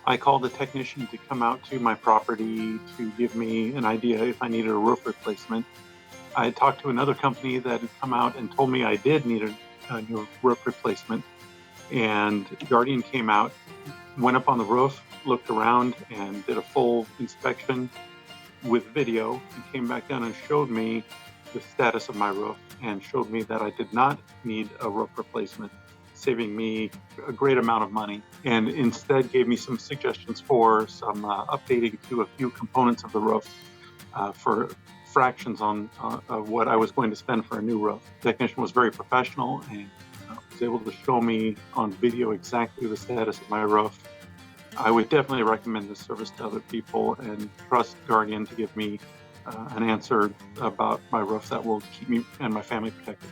I called a technician to come out to my property to give me an idea if I needed a roof replacement. I had talked to another company that had come out and told me I did need a new roof replacement. And Guardian came out, went up on the roof, looked around, and did a full inspection with video, and came back down and showed me the status of my roof and showed me that I did not need a roof replacement, saving me a great amount of money, and instead gave me some suggestions for some updating to a few components of the roof for fractions on what I was going to spend for a new roof. The technician was very professional and was able to show me on video exactly the status of my roof. I would definitely recommend this service to other people and trust Guardian to give me an answer about my roof that will keep me and my family protected.